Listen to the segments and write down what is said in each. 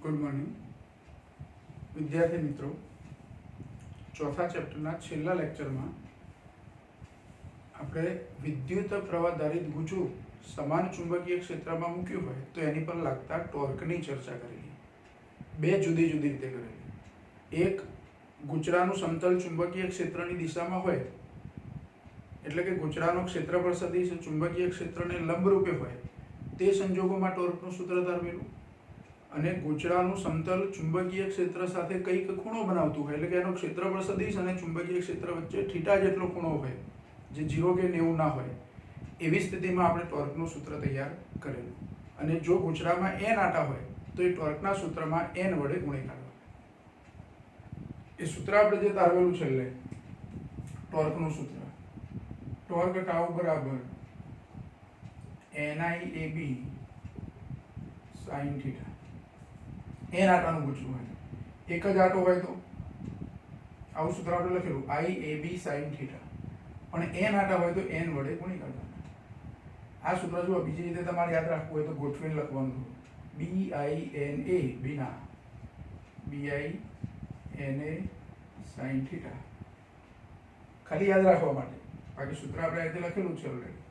Good morning विद्यार्थी मित्रों। चौथा चैप्टरना छेल्ला लेक्चरमां આપણે વિદ્યુત પ્રવાહધારિત ગુચરું સમાન ચુંબકીય ક્ષેત્રમાં મૂક્યું હોય તો એની પર લાગતા ટોર્કની ચર્ચા કરેલી। બે જુદી જુદી રીતે કરેલી। એક, ગુચરાનું સમતલ ચુંબકીય ક્ષેત્રની દિશામાં હોય એટલે કે ગુચરાનો ક્ષેત્રફળ સદિશ ચુંબકીય ક્ષેત્રને લંબરૂપે હોય તે સંજોગોમાં ટોર્કનું સૂત્ર તારવેલું। અને ગુચરાનું સમતલ ચુંબકીય ક્ષેત્ર સાથે કંઈક ખૂણો બનાવતું હોય એટલે કે એનો ક્ષેત્રફળ સદિશ અને ચુંબકીય ક્ષેત્ર વચ્ચે થીટા જેટલો ખૂણો હોય જે 0 કે 90 ના હોય એવી સ્થિતિમાં આપણે ટોર્કનું સૂત્ર તૈયાર કરેલું। અને જો ગુચરામાં n આટા હોય તો એ ટોર્કના સૂત્રમાં n વડે ગુણી કાઢવા। એ સૂત્ર આપણે જે તારવેલું છેલ્લે ટોર્કનું સૂત્ર, ટોર્ક ટાઉ બરાબર NIAB sin θ। n આટાનું ગુચરું હોય, એક જ આટો હોય તો આવું સૂત્ર આપણે લખેલું IAB sin θ, પણ n આટા હોય તો n વડે ગુણી કાઢવાના। આ સૂત્ર જો બીજી રીતે તમારે યાદ રાખવું હોય તો ગોઠવીને લખવાનું BINA બીના BINA sin θ, ખાલી યાદ રાખવા માટે। બાકી સૂત્ર આપણે આ રીતે લખેલું છે ઓલરેડી।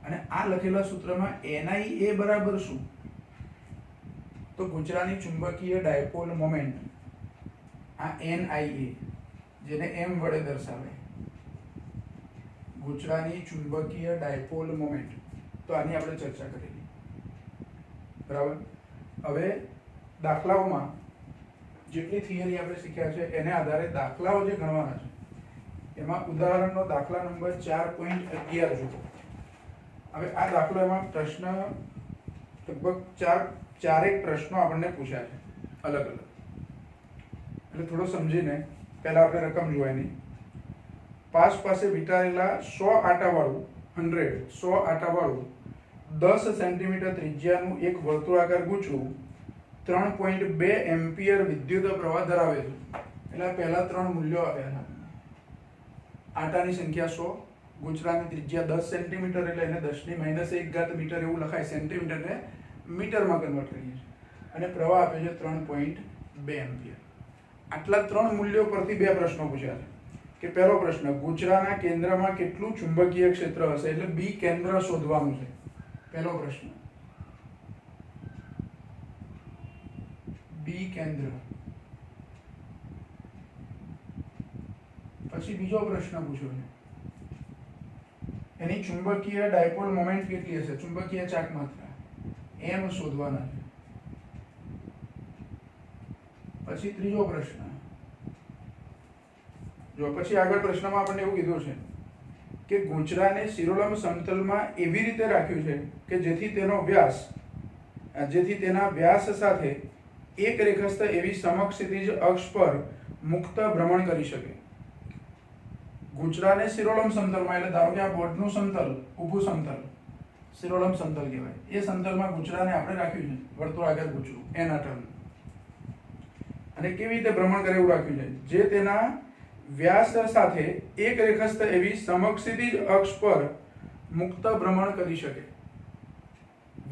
અને આ લખેલા સૂત્રમાં NIA બરાબર શું? तो गुचरानी चुंबकीय डायपोल मोमेंट आ NIA जेने m वडे दर्शावे, गुचरानी चुंबकीय डायपोल मोमेंट। तो आनी आपणे चर्चा करेली बराबर। हवे दाखलाओमां जेटली थियरी आपणे शीख्या छे एने आधारे दाखलाओ जे गणवाना छे एमां उदाहरणनो दाखला नंबर 4.11 जुओ। हवे आ दाखलो एमां प्रश्न लगभग चारेक प्रश्नों आपने पूछा है अलग अलग, એટલે થોડો સમજીને પહેલા આપણે રકમ જોવાની। પાસ પાસે વિટારેલા 100 આટાવાળું 100 આટાવાળું 10 સેન્ટીમીટર ત્રિજ્યાનું એક વર્તુળાકાર ગૂંચરું 3.2 એમ્પિયર વિદ્યુત પ્રવાહ ધરાવે છે। એટલે પહેલા ત્રણ મૂલ્યો આપ્યા છે। આટાની સંખ્યા 100, ગૂંચરાની ત્રિજ્યા 10 સેન્ટીમીટર એટલે એને 10⁻1 મીટર એવું લખાય, સેન્ટીમીટરને મીટરમાં કન્વર્ટ કરીએ છીએ। અને પ્રવાહ આપે છે 3.2 એમ્પિયર। આટલા ત્રણ મૂલ્યો પરથી બે પ્રશ્નો પૂછ્યા છે કે પહેલો પ્રશ્ન, ગુચરાના કેન્દ્રમાં કેટલું ચુંબકીય ક્ષેત્ર હશે, એટલે બી કેન્દ્ર શોધવાનું છે પહેલો પ્રશ્ન, બી કેન્દ્ર। પછી બીજો પ્રશ્ન પૂછ્યો છે એની ચુંબકીય ડાયપોલ મોમેન્ટ કેટલી હશે, ચુંબકીય ચાક માત્રા એમ શોધવાના છે। પછી ત્રીજો પ્રશ્ન જો પછી આગળ પ્રશ્નમાં આપણને એવું કીધું છે કે ગુચરાને શિરોલંબ સમતલમાં એવી રીતે રાખ્યું છે કે જેથી તેના વ્યાસ સાથે એક રેખાસ્થ એવી સમક્ષિતિજ અક્ષ પર મુક્ત ભ્રમણ કરી શકે। ગુચરાને શિરોલંબ સમતલમાં એટલે ધારો કે આ બોર્ડનું સમતલ, ઊભું સમતલ શિરોલંબ સમતલ કહેવાય, એ સમતલમાં ગુચરાને આપણે રાખ્યું છે વર્તુળાકાર ગુચરું n આટાનું। અને કેવી રીતે ભ્રમણ કરે એવું રાખ્યું છે, જે તેના વ્યાસ સાથે એક રેખાસ્થ એવી સમક્ષિતિજ અક્ષ પર મુક્ત ભ્રમણ કરી શકે।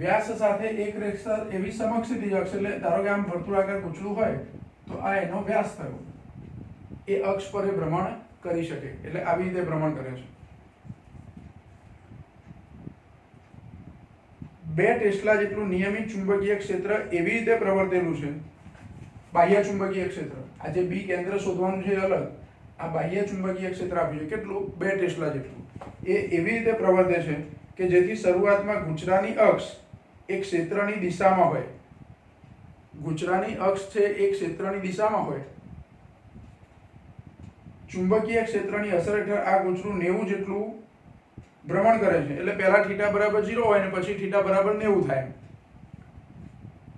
વ્યાસ સાથે એક રેખાસ્થ એવી સમક્ષિતિજ અક્ષ એટલે ધારો કે આમ વર્તુળાકાર ગુચરું હોય તો આ એનો વ્યાસ થયો, એ અક્ષ પર એ ભ્રમણ કરી શકે, એટલે આવી રીતે ભ્રમણ કરે છે। 2 ટેસ્લા જેટલું નિયમિત ચુંબકીય ક્ષેત્ર એવી રીતે પ્રવર્તેલું છે, બાહ્ય ચુંબકીય ક્ષેત્ર, આ જે બી કેન્દ્ર શોધવાનું છે અલગ, આ બાહ્ય ચુંબકીય ક્ષેત્ર આપ્યું છે કેટલું, 2 ટેસ્લા જેટલું, એ એવી રીતે પ્રવર્તે છે કે જેથી શરૂઆતમાં ગુચરાની અક્ષ એક ક્ષેત્રની દિશામાં હોય, ગુચરાની અક્ષ છે એક ક્ષેત્રની દિશામાં હોય, ચુંબકીય ક્ષેત્રની અસર હેઠળ આ ગુચરું 90 જેટલું ભ્રમણ કરે છે। એટલે પહેલા θ બરાબર 0 હોય ને પછી θ બરાબર 90 થાય।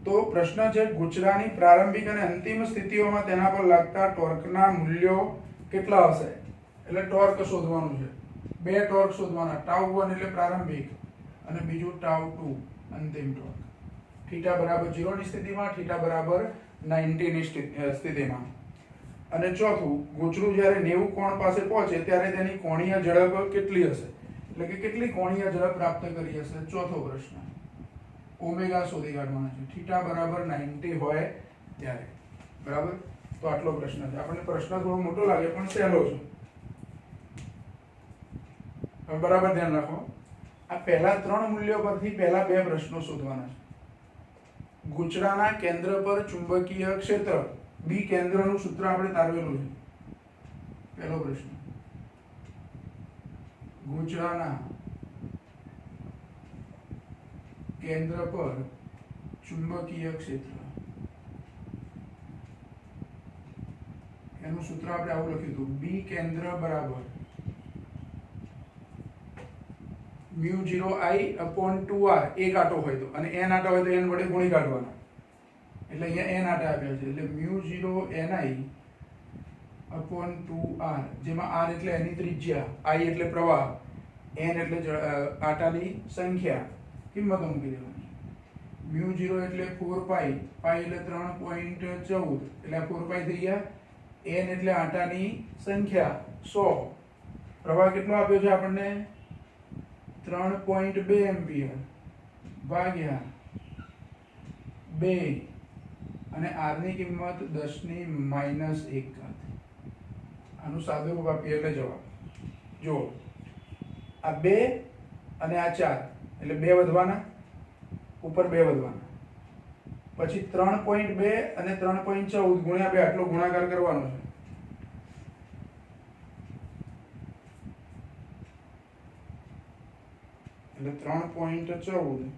તો પ્રશ્ન છે ગુચરાની પ્રારંભિક અને અંતિમ સ્થિતિઓમાં તેના પર લાગતા ટોર્કના મૂલ્યો કેટલા હશે, એટલે ટોર્ક શોધવાનું છે। બે ટોર્ક શોધવાના, τ1 એટલે પ્રારંભિક અને બીજું τ2 અંતિમ ટોર્ક। θ બરાબર 0 ની સ્થિતિમાં, θ બરાબર 90 ની સ્થિતિમાં। અને ચોથું, ગુચરું જ્યારે 90 કોણ પાસે પહોંચે ત્યારે તેની કોણીય ઝડપ કેટલી હશે, એટલે કે કેટલી કોણીય ઝડપ પ્રાપ્ત કરી હશે, ચોથો પ્રશ્ન। ઓમેગા શોધી કાઢવાનો છે, થીટા બરાબર 90 હોય ત્યારે, બરાબર. તો આટલો પ્રશ્ન છે. આપણને પ્રશ્ન થોડો મોટો લાગે પણ સહેલો છે. હવે બરાબર ધ્યાન રાખો, આ પહેલા 3 મૂલ્યો પરથી પહેલા 2 પ્રશ્નો શોધવાના છે. ગૂંચળાના કેન્દ્ર પર ચુંબકીય ક્ષેત્ર, બી કેન્દ્રનું સૂત્ર આપણે તારવેલું છે. પહેલો પ્રશ્ન, ગૂંચળાના કેન્દ્ર પર ચુંબકીય ક્ષેત્ર, એનું સૂત્ર આપણે આવું લખ્યું હતું, બી કેન્દ્ર બરાબર μ0I/2r, એક આટો હોય તો, અને n આટા હોય તો n વડે ગુણી કાઢવાના. એટલે અહીંયા n આટા આપ્યા છે, એટલે μ0NI/2r, જેમાં r એટલે એની ત્રિજ્યા, i એટલે પ્રવાહ, n એટલે આટાની સંખ્યા, કિંમતો મૂકી દેવાની. μ0 એટલે 4π, પાઈ એટલે 3.14, એટલે આ 4π થઈ ગયા. n એટલે આટાની સંખ્યા 100, પ્રવાહ કેટલો આપ્યો છે આપણને? 3.2 એમ્પિયર ભાગ્યા 2, અને r ની કિંમત 10⁻⁻1. આનું સાદું રૂપ આપીએ એટલે જવાબ. જો આ 2 અને આ 4, એટલે 2 વધવાના, ઉપર 2 વધવાના, પછી 3.2 અને 3.14 ગુણ્યા 2, આટલો ગુણાકાર કરવાનો છે. એટલે 3.14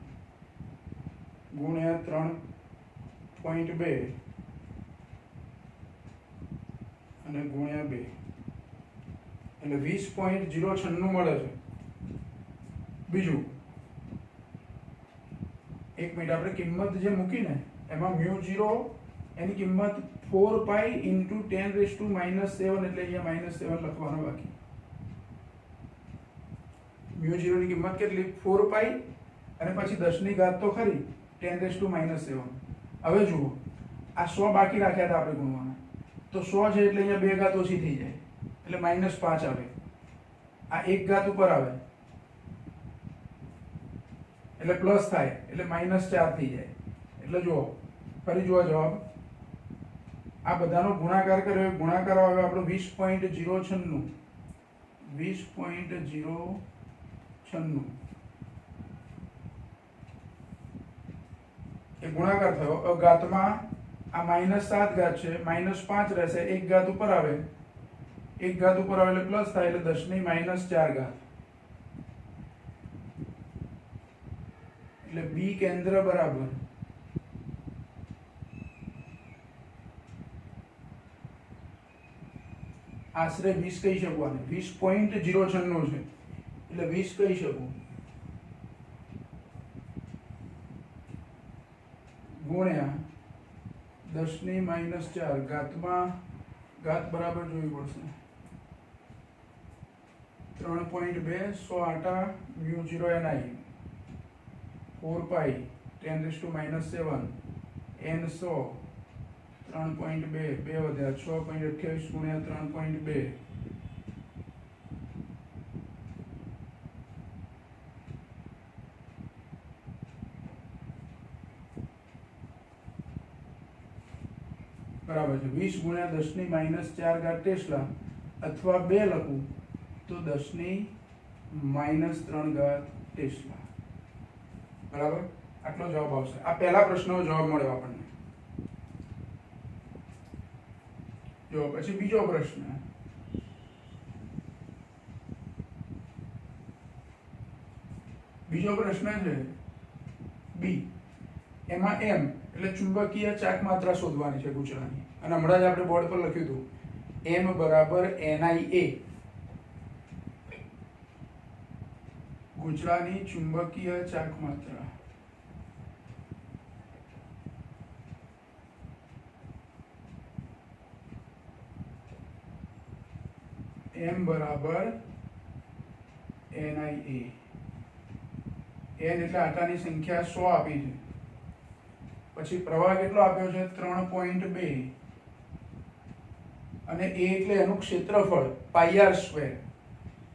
ગુણ્યા 3.2 અને ગુણ્યા 2, એટલે 20.096 મળે છે. બીજું, એક મિનિટ, આપણે કિંમત જે મૂકીને એમાં μ0 એની કિંમત 4π × 10⁻⁻7, એટલે અહીંયા -7 લખવાનો બાકી. μ0 ની કિંમત કેટલી? 4π, અને પછી 10 ની ઘાત તો ખરી 10⁻⁻7. હવે જુઓ, આ 100 બાકી રાખ્યા હતા આપણે ગુણવાના, તો 100 છે એટલે અહીંયા 2 ઘાત ઓછી થઈ જાય, એટલે -5 આવે. આ 1 ઘાત ઉપર આવે એટલે પ્લસ થાય, એટલે -4 થઈ જાય. એટલે જુઓ, ફરી જુઓ જવાબ, આ બધાનો ગુણાકાર કર્યો, ગુણાકાર આવે આપણો 20.096, 20.096 એ ગુણાકાર થયો. ઘાતમાં આ -7 ઘાત છે, -5 રહેશે, 1 ઘાત ઉપર આવે, 1 ઘાત ઉપર આવે એટલે પ્લસ થાય, એટલે 10⁻⁻4. એટલે બી કેન્દ્ર બરાબર આશરે 20 કહી શકવાને, 20.096 છે, એટલે 20 કહી શકું, ગુણ્યા 10⁻⁻4, ઘાતમાં ઘાત બરાબર જોવી પડશે, 3.2, 100 આટા μ0NI, 4π 10⁻⁻7, n 100, 3.2, 2 વધ્યા, 6.28 ગુણ્યા 3.2, બરાબર છે. 20 ગુણ્યા 10⁻⁻4 ટેસ્લા, અથવા 2 લખું તો 10⁻⁻3 ટેસ્લા. બરાબર, આટલો જવાબ આવશે. આ પહેલા પ્રશ્નનો જવાબ મળ્યો આપણને. જો પછી બીજો પ્રશ્ન, બીજો પ્રશ્ન છે બી. એમાં m એટલે ચુંબકીય ચાક માત્રા શોધવાની છે ગૂંચળાની, અને હમણાં જ આપણે બોર્ડ પર લખ્યું હતું m બરાબર NIA, ગૂંચળાની ચુંબકીય ચાક માત્રા. m બરાબર NIA, n એટલે આટાની સંખ્યા 100 આપી છે, પછી પ્રવાહ કેટલો આપ્યો છે? 3.2, અને a એટલે એનું ક્ષેત્રફળ πr²,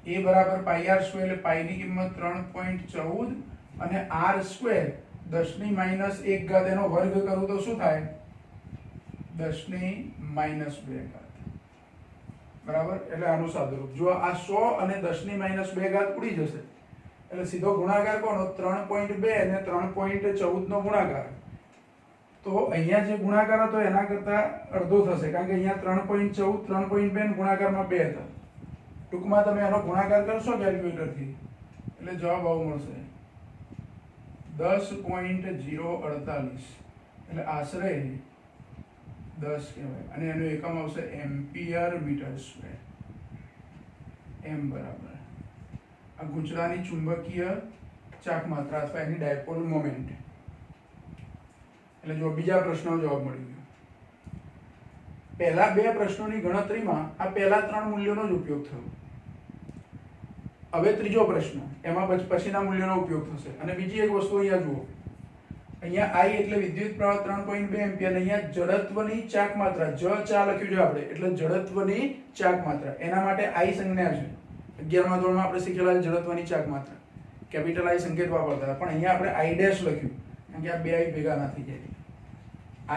a બરાબર πr², એટલે પાઈ ની કિંમત 3.14 અને r² 10 ની માઈનસ 1 ઘાત એનો વર્ગ કરું તો શું થાય? 10 ની માઈનસ 2 ઘાત. બરાબર. એટલે આનું સાદુરૂપ જો આ 100 અને 10 ની માઈનસ 2 ઘાત ઉડી જશે એટલે સીધો ગુણાકાર કોનો? 3.2 અને 3.14 નો ગુણાકાર. તો અહીંયા જે ગુણાકાર હતો એના કરતા અડધો થશે કારણ કે અહીંયા 3.14 3.2 નો ગુણાકારમાં 2 હતા. ટૂંકમાં તમે એનો ગુણાકાર કરશો કેલ્ક્યુલેટરથી એટલે જવાબ આવો મળશે 10.048 એટલે આશરે 10 કહેવાય અને એનો એકમ આવશે એમ્પિયર મીટર સ્ક્વેર. એમ બરાબર આ ગુજરાની ચુંબકીય ચાકમાત્રા અથવા એની ડાયપોલ મોમેન્ટ. એટલે જો બીજા પ્રશ્નનો જવાબ મળી ગયો. પહેલા બે પ્રશ્નોની ગણતરીમાં આ પહેલા ત્રણ મૂલ્યોનો જ ઉપયોગ થયો. હવે ત્રીજો પ્રશ્ન એમાં પછીના મૂલ્યોનો ઉપયોગ થશે. અને બીજી એક વસ્તુ અહીંયા જુઓ, અહીંયા I એટલે વિદ્યુત પ્રવાહ 3.2 એમ્પિયર. અહીંયા જડત્વની ચાક માત્રા જ ચા લખ્યું છે આપણે એટલે જડત્વની ચાક માત્રા એના માટે I સંજ્ઞા છે. 11મા ધોરણમાં આપણે શીખેલા છે જડત્વની ચાક માત્રા કેપિટલ I સંકેત વાપરતા પણ અહીંયા આપણે I ડેશ લખ્યું કારણ કે આ બે I ભેગા ના થઈ જાય.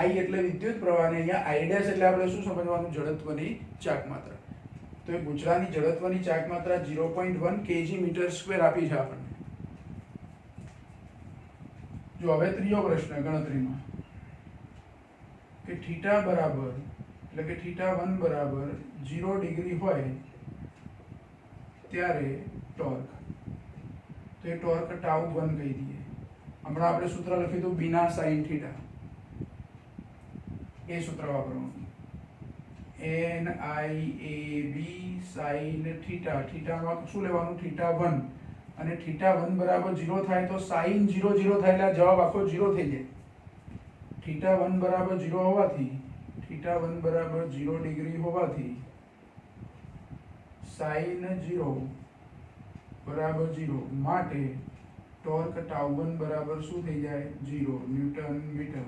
I એટલે વિદ્યુત પ્રવાહ અને અહીંયા I ડેશ એટલે આપણે શું સમજવાનું? જડત્વની ચાક માત્રા. તો એ ગુજરાની જડત્વની ચાક માત્રા 0.1 kg મીટર સ્ક્વેર આપી છે આપણને. જો હવે ત્રીજો પ્રશ્ન ગણતરીમાં કે થીટા બરાબર એટલે કે θ1 બરાબર 0 ડિગ્રી હોય ત્યારે ટોર્ક. તો એ ટોર્ક τ1 કહી દઈએ. હમણાં આપણે સૂત્ર લખ્યું હતું બીના sin થીટા. એ સૂત્ર વાપરવાનું NIAB sin થીટા. થીટામાં શું લેવાનું? θ1 અને θ1 બરાબર 0 થાય તો sin 0 0 થાય એટલે જવાબ આખો 0 થઈ જાય. θ1 બરાબર 0 હોવાથી θ1 બરાબર 0 ડિગ્રી હોવાથી sin 0 બરાબર 0 માટે ટોર્ક τ1 બરાબર શું થઈ જાય? 0 ન્યૂટન મીટર.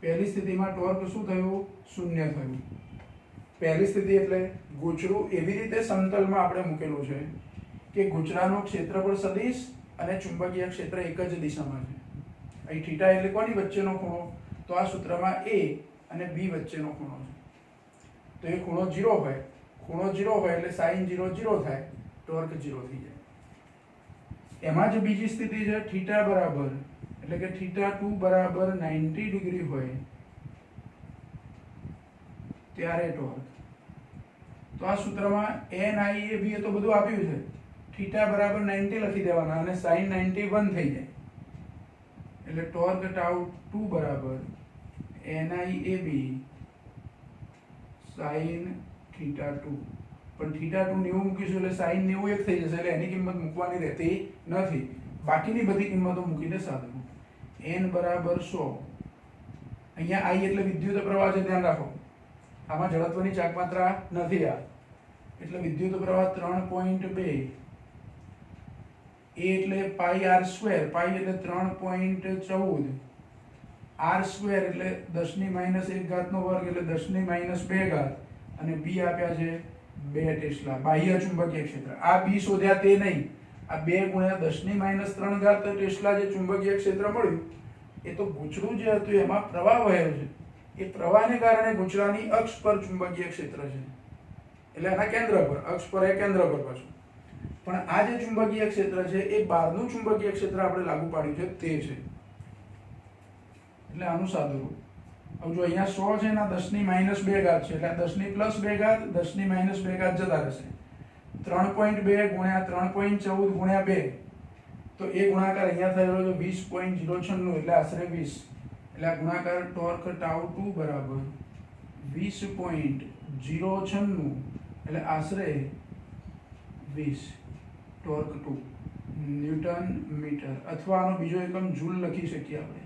પહેલી સ્થિતિમાં ટોર્ક શું થયું? 0 થયું. પહેલી સ્થિતિ એટલે ગૂંચળું એવી રીતે સમતલમાં આપણે મૂકેલું છે કે ગૂંચળાનું ક્ષેત્રફળ સદિશ અને ચુંબકીય ક્ષેત્ર એક જ દિશામાં છે. અહીં θ એટલે કોની વચ્ચેનો ખૂણો? તો આ સૂત્રમાં A અને B વચ્ચેનો ખૂણો છે. તો એ ખૂણો 0 હોય. ખૂણો 0 હોય એટલે sin 0 0 થાય, ટોર્ક 0 થઈ જાય. એમાં જ બીજી સ્થિતિ છે θ બરાબર એટલે કે θ2 બરાબર 90 ડિગ્રી હોય ત્યારે ટોર્ક. તો આ સૂત્રમાં NIAB એ તો બધું આપ્યું છે. θ બરાબર 90 લખી દેવાના અને sin 90 1 થઈ જાય એટલે ટોર્ક τ2 બરાબર NIAB sin θ2. પણ θ2 90 મૂકીશું એટલે sin 90 એક થઈ જશે એટલે એની કિંમત મૂકવાની રહેતી નથી. બાકીની બધી કિંમતો મૂકીને સાધવું. n બરાબર 100. અહીંયા I એટલે વિદ્યુત પ્રવાહ છે, ધ્યાન રાખો. આમાં જડત્વની ચાક માત્રા નથી આ એટલે વિદ્યુત પ્રવાહ 3.2. A એટલે પાઈ r સ્ક્વેર. પાઈ એટલે 3.14. r સ્ક્વેર એટલે 10 ની માઈનસ 1 ઘાત નો વર્ગ એટલે 10 ની માઈનસ 2 ઘાત અને b આપ્યા છે 2 ટેસ્લા. બાહ્ય ચુંબકીય ક્ષેત્ર આ b શોધ્યા તે નહીં. આ 2 ગુણ્યા 10 ની માઈનસ 3 ઘાત ટેસ્લા જે ચુંબકીય ક્ષેત્ર મળ્યું એ તો ગૂંચળું જે હતું એમાં પ્રવાહ વહેલો છે. એ પ્રવાહને કારણે ગૂંચળાની અક્ષ પર ચુંબકીય ક્ષેત્ર છે એટલે એના કેન્દ્ર પર. અક્ષ પર એ કેન્દ્ર પર પાછું. પણ આ જે ચુંબકીય ક્ષેત્ર છે એ બહારનું ચુંબકીય ક્ષેત્ર આપણે લાગુ પાડ્યું છે તે છે. એટલે આનું સાદુરૂપ. હવે જો અહીંયા 100 છે એના 10 ની માઈનસ 2 ઘાત છે એટલે 10 ની પ્લસ 2 ઘાત 10 ની માઈનસ 2 ઘાત જતા રહેશે. 3.2 ગુણ્યા 3.14 ગુણ્યા 2 તો એ ગુણાકાર અહીંયા થયેલો છે 20.096 એટલે આશરે 20. એટલે આ ગુણાકાર ટોર્ક τ2 બરાબર 20.096 એટલે આશરે 20 ટોર્ક 2 ન્યૂટન મીટર. અથવા આનો બીજો એકમ જૂલ લખી શકીએ આપણે.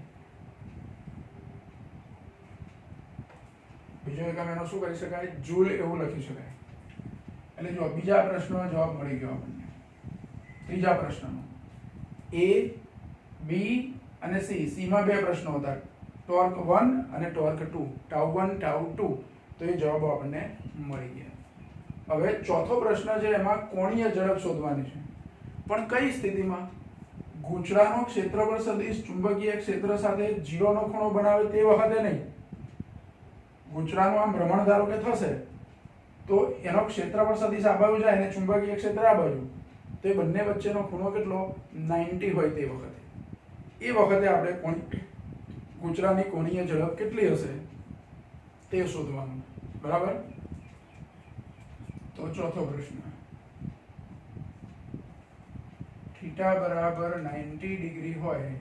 બીજો એકમ એનો શું કરી શકાય? જૂલ એવું લખી શકાય. એટલે જો બીજા પ્રશ્નનો જવાબ મળી ગયો આપણને. ત્રીજા પ્રશ્નનો A, B અને C. C માં બે પ્રશ્નો હતા, ટોર્ક 1 અને ટોર્ક 2. τ1 τ2 તો એ જવાબો આપણને મળી ગયા. હવે ચોથો પ્રશ્ન છે એમાં કોણીય ઝડપ શોધવાની છે. પણ કઈ સ્થિતિમાં? ગૂંચળાનો ક્ષેત્રફળ સદિશ ચુંબકીય ક્ષેત્ર સાથે 0 નો ખૂણો બનાવે તે વખતે નહીં. ગૂંચળાનું આમ ભ્રમણ ધારો કે થશે તો એનો ક્ષેત્રફળ સદિશ આ બાજુ જાય અને ચુંબકીય ક્ષેત્ર આ બાજુ, તો એ બંને વચ્ચેનો ખૂણો કેટલો 90 હોય તે વખતે આપણે ગૂંચળાની કોણીય ઝડપ કેટલી હશે તે શોધવાનું. બરાબર. તો ચોથો પ્રશ્ન, થીટા બરાબર 90 ડિગ્રી હોય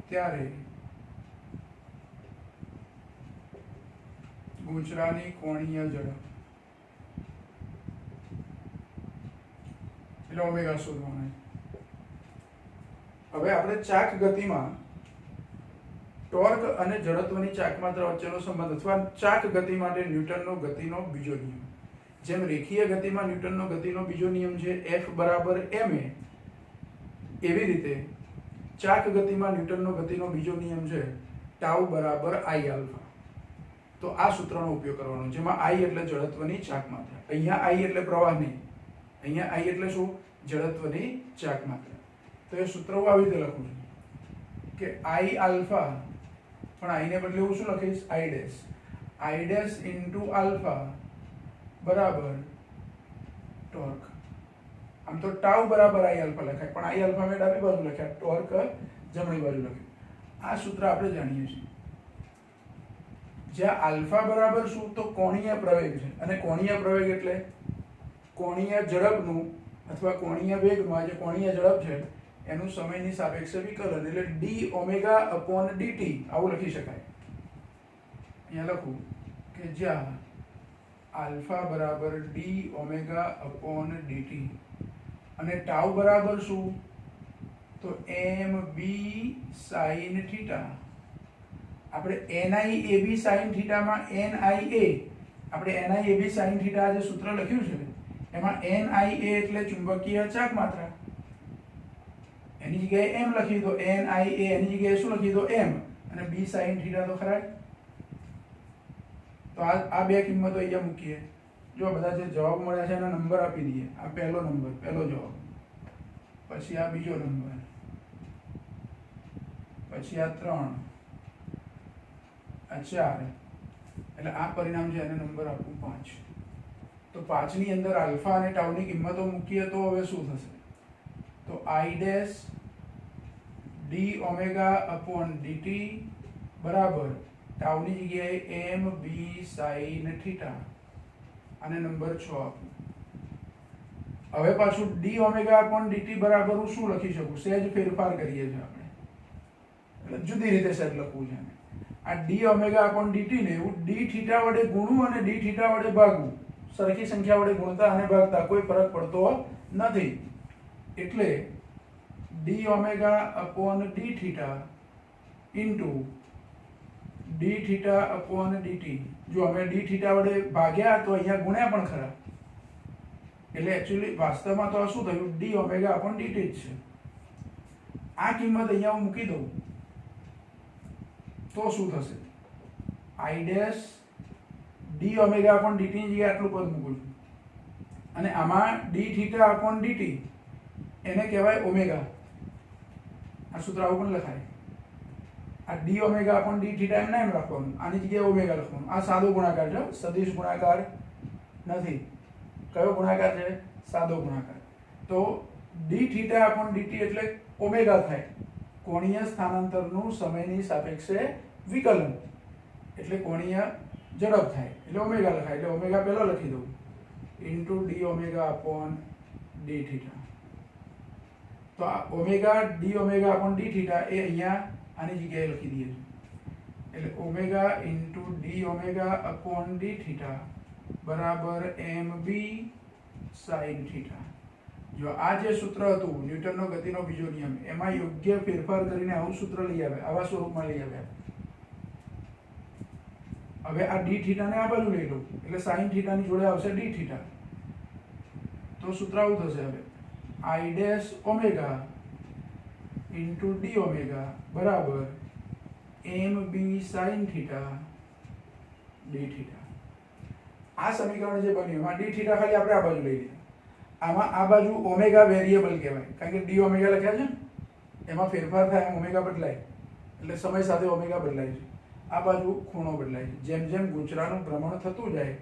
ત્યારે ગૂંચળાની કોણીય ઝડપ એટલે ઓમેગા શોધવાનું. હવે આપણે ચાક ગતિમાં ટોર્ક અને જડત્વની ચાકમાત્રા વચ્ચેનો સંબંધ અથવા ચાક ગતિ માટે ન્યૂટનનો ગતિનો બીજો નિયમ, જેમ રેખીય ગતિમાં ન્યૂટનનો ગતિનો બીજો નિયમ છે F બરાબર ma, એવી રીતે ચાક ગતિમાં ન્યૂટનનો ગતિનો બીજો નિયમ છે ટાઉ બરાબર I આલ્ફા. તો આ સૂત્રનો ઉપયોગ કરવાનો, જેમાં I એટલે જડત્વની ચાકમાત્રા, અહીંયા I એટલે પ્રવાહ નહીં, અહીંયા I એટલે શું? જડત્વની ચાકમાત્રા. તો એ સૂત્ર હું આવી રીતે લખું છું કે I આલ્ફા, પણ I ને બદલે હું શું લખીશ? I ડેશ ઇન્ટુ આલ્ફા બરાબર ટોર્ક. આમ તો ટાઉ બરાબર I આલ્ફા લખાય, પણ I આલ્ફા મેં ડાબી બાજુ લખ્યા, ટોર્ક જમણી બાજુ લખ્યું. આ સૂત્ર આપણે જાણીએ છીએ. જ્યાં આલ્ફા બરાબર શું? તો કોણીય પ્રવેગ છે, અને કોણીય પ્રવેગ એટલે કોણીય ઝડપનું અથવા કોણીય વેગનું, આ જે કોણીય ઝડપ છે એનું સમયની સાપેક્ષે વિકલન, એટલે d ઓમેગા અપોન dt આવું લખી શકાય. અહીંયા લખું કે જ્યાં આલ્ફા બરાબર d ઓમેગા અપોન dt અને ટાઉ બરાબર શું? તો mb sin થીટા. આપણે ni ab sin થીટા માં આપણે ni ab sin થીટા જે સૂત્ર લખ્યું છે એમાં ni એટલે ચુંબકીય ચાકમાત્રા, એની જગ્યાએ m લખી દો, ni એની જગ્યાએ શું લખી દો? m, અને b sin થીટા તો ખરા. તો આ બે કિંમતો અહીંયા મૂકીએ. જો બધા જે જવાબ મળ્યા છે એના નંબર આપી દઈએ. આ પહેલો નંબર, પહેલો જવાબ, પછી આ બીજો નંબર, પછી આ 3, આ 4, એટલે આ પરિણામ છે એને નંબર આપું 5. તો 5 ની અંદર આલ્ફા અને ટાઉની કિંમતો મૂકીએ તો હવે શું થશે? તો I dash d omega upon dt બરાબર ટાઉની જગ્યાએ mb sin થીટા, અને નંબર 6 આપું. હવે પાછું d ઓમેગા અપોન dt બરાબર હું શું લખી શકું? સહેજ ફેરફાર કરીએ છીએ આપણે, એટલે જુદી રીતે સહેજ લખવું છે. આ d ઓમેગા અપોન dt ને હું d થીટા વડે ગુણું અને d થીટા વડે ભાગું, સરખી સંખ્યા વડે ગુણતા અને ભાગતા કોઈ ફરક પડતો નથી. એટલે d omega upon d theta into d theta upon dt. જો અમે d થીટા વડે ભાગ્યા તો અહીંયા ગુણ્યા પણ ખરા, એટલે એકચ્યુઅલી વાસ્તવમાં તો આ શું થયું? d ઓમેગા અપોન dt જ છે. આ કિંમત અહીંયા હું મૂકી દઉં તો શું થશે? I dash d omega upon dt ની જગ્યાએ આટલું પદ મૂકું છું, અને આમાં d થીટા અપોન dt એને કહેવાય ઓમેગા. આ સૂત્ર આવું પણ લખાય. આ d omega upon d theta એમ ના એમ રાખવાનું, આની જગ્યાએ ઓમેગા લખવાનું. આ સાદો ગુણાકાર છે, સદિશ ગુણાકાર નથી. કયો ગુણાકાર છે? સાદો ગુણાકાર. તો d થીટા અપોન dt એટલે ઓમેગા થાય, કોણીય સ્થાનાંતરનું સમયની સાપેક્ષે વિકલન, એટલે કોણીય ઝડપ થાય, એટલે ઓમેગા લખાય. એટલે ઓમેગા પહેલો લખી દઉં into d omega upon d theta. તો આ omega d omega upon d theta એ અહીંયા આની જગ્યાએ લખી દઈએ. એટલે omega into d omega upon d theta બરાબર mb sin થીટા. જો આ જે સૂત્ર હતું ન્યૂટનનો ગતિનો બીજો નિયમ, એમાં યોગ્ય ફેરફાર કરીને આવું સૂત્ર લઈ આવે, આવા સ્વરૂપમાં લઈ આવે. હવે આ d થીટા ને આ બાજુ લઈ લઉં, એટલે sin થીટા ની જોડે આવશે d થીટા. તો સૂત્ર આવું થશે. હવે I dash omega into d omega બરાબર mb sin theta d theta. આ સમીકરણ જે બન્યું એમાં d થીટા ખાલી આપણે આ બાજુ લઈ લીધા, આમાં આ બાજુ ઓમેગા વેરિયેબલ કહેવાય, કારણ કે ડી ઓમેગા લખ્યા છે ને, એમાં ફેરફાર થાય એમ ઓમેગા બદલાય, એટલે સમય સાથે ઓમેગા બદલાય છે. આ બાજુ ખૂણો બદલાય છે. જેમ જેમ ગૂંચળાનું ભ્રમણ થતું જાય,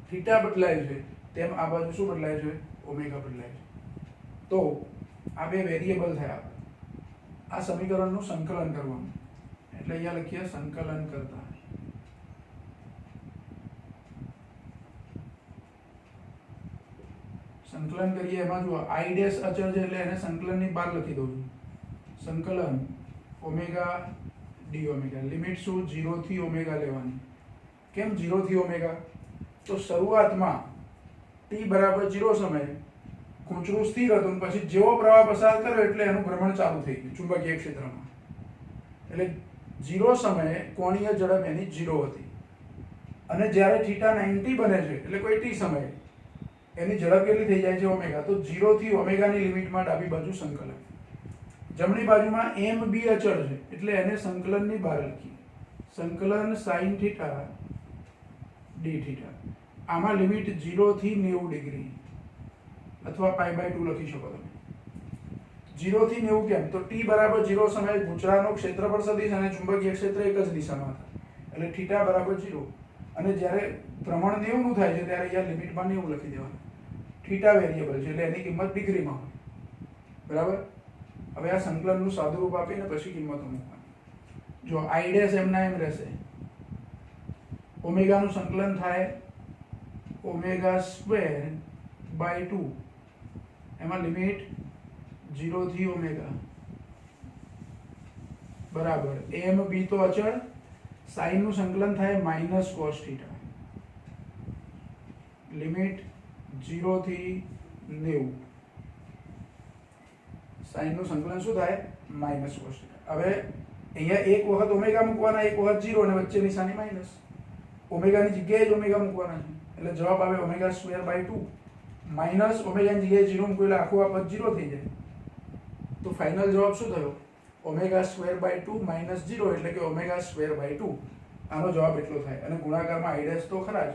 થીટા બદલાય છે, તેમ આ બાજુ શું બદલાય છે? ઓમેગા બદલાય છે. તો આ બે વેરિયેબલ થયા. આ સમીકરણનું સંકલન કરવાનું, એટલે અહીંયા લખીએ સંકલન કરતા. સંકલન કરીએ એમાં જુઓ i ડેશ અચળ છે એટલે એને સંકલનની બહાર લખી દઉં છું. સંકલન ઓમેગા ડી ઓમેગા, લિમિટ શું? 0 થી ઓમેગા લેવાની. કેમ 0 થી ઓમેગા? તો શરૂઆતમાં t બરાબર 0 સમયે ગૂંચળું સ્થિર હતું, પછી જેવો પ્રવાહ પસાર કર્યો એટલે એનું ભ્રમણ ચાલુ થઈ ગયું ચુંબકીય ક્ષેત્રમાં. એટલે 0 સમયે કોણીય ઝડપ એની 0 હતી, અને જ્યારે થીટા 90 બને છે એટલે કોઈ t સમયે એની ઝડપ કેટલી થઈ જાય છે? ઓમેગા. તો 0 થી ઓમેગાની લિમિટમાં ડાબી બાજુ સંકલન. જમણી બાજુમાં m b અચળ છે એટલે એને સંકલનની બહાર લખીએ. સંકલન sin થીટા d થીટા. આમાં લિમિટ 0 થી 90 ડિગ્રી અથવા π/2 લખી શકો તમે. 0 થી 90 કેમ? તો t બરાબર 0 સમયે ગૂંચળાનો ક્ષેત્રફળ સદિશ અને ચુંબકીય ક્ષેત્ર એક જ દિશામાં હતા, એટલે થીટા બરાબર 0. અને જ્યારે ભ્રમણ 90 નું થાય છે ત્યારે અહીંયા લિમિટમાં 90 લખી દેવાનું. થીટા વેરિયેબલ છે એટલે એની કિંમત ડિગ્રીમાં હોય. બરાબર. હવે આ સંકલનનું સાદુરૂપ આપીને પછી કિંમતો મૂકવાની. જો i ડેશ એમના એમ રહેશે. ઓમેગાનું સંકલન થાય ઓમેગા સ્ક્વેર બાય 2, એમાં લિમિટ 0 થી ઓમેગા બરાબર m b તો અચળ, sin નું સંકલન થાય માઇનસ cos થીટા, લિમિટ 0 થી 90. sin નું સંકલન શું થાય? Minus cos theta. હવે અહીંયા એક વખત ઓમેગા મૂકવાના, એક વખત 0 અને વચ્ચે નિશાની માઇનસ. ઓમેગાની જગ્યાએ જ ઓમેગા મૂકવાના છે એટલે જવાબ આવે ઓમેગા સ્ક્વેર બાય 2 માઇનસ ઓમેગાની જગ્યાએ 0 મૂકવું એટલે આખું આ પદ 0 થઈ જાય. તો ફાઇનલ જવાબ શું થયો? ઓમેગા સ્ક્વેર બાય 2 માઇનસ 0 એટલે કે ઓમેગા સ્ક્વેર બાય 2. આનો જવાબ એટલો થાય. અને ગુણાકારમાં i ડેશ તો ખરા જ,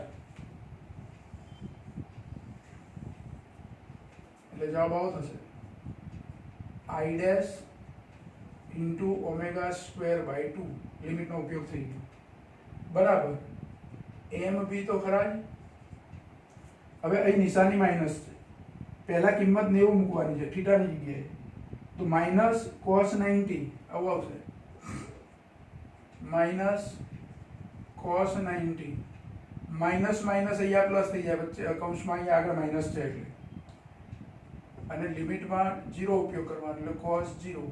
એટલે જવાબ આવો થશે i dash into omega square by 2. લિમિટનો ઉપયોગ થઈ ગયો બરાબર m b તો ખરા જ. હવે અહીં નિશાની માઇનસ છે, પહેલા કિંમત 90 મૂકવાની છે થીટાની જગ્યાએ, તો માઇનસ cos 90 આવું આવશે. માઇનસ cos 90, માઇનસ માઇનસ અહીંયા પ્લસ થઈ જાય વચ્ચે કૌંસમાં, અહીંયા આગળ માઇનસ છે એટલે, અને લિમિટમાં 0 ઉપયોગ કરવાનો એટલે cos 0.